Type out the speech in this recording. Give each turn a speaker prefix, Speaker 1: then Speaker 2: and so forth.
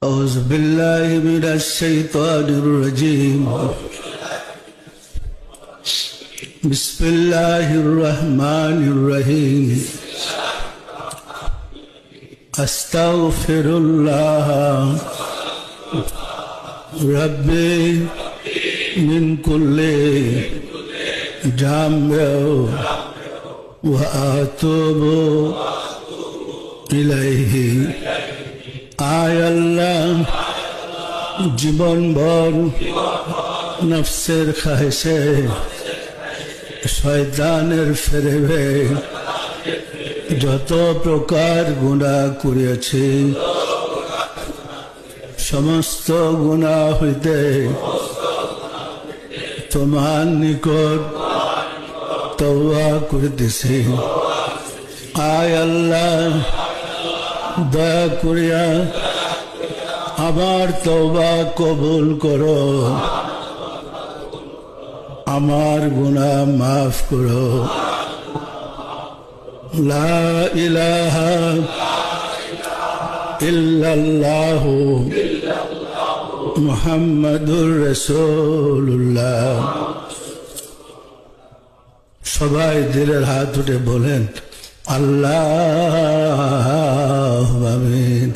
Speaker 1: أعوذ بالله من الشيطان الرجيم بسم الله الرحمن الرحيم أستغفر الله ربي من كل ذنب وأتوب إليه আয় আল্লাহ জীবন ভর নফসের খাহেশে শয়তানের ফেরেবে যত প্রকার গুনাহ করেছি সমস্ত গুনাহ হইতে তোমার নিকট তওবা করিতেছি আয় আল্লাহ দয়া করিয়া আমার তওবা কবুল করো আমার গুনাহ মাফ করো লা ইলাহা ইল্লাল্লাহু মুহাম্মাদুর রাসূলুল্লাহ। সবাই দিলের হাত উঠে বলেন আল্লাহ আমিন।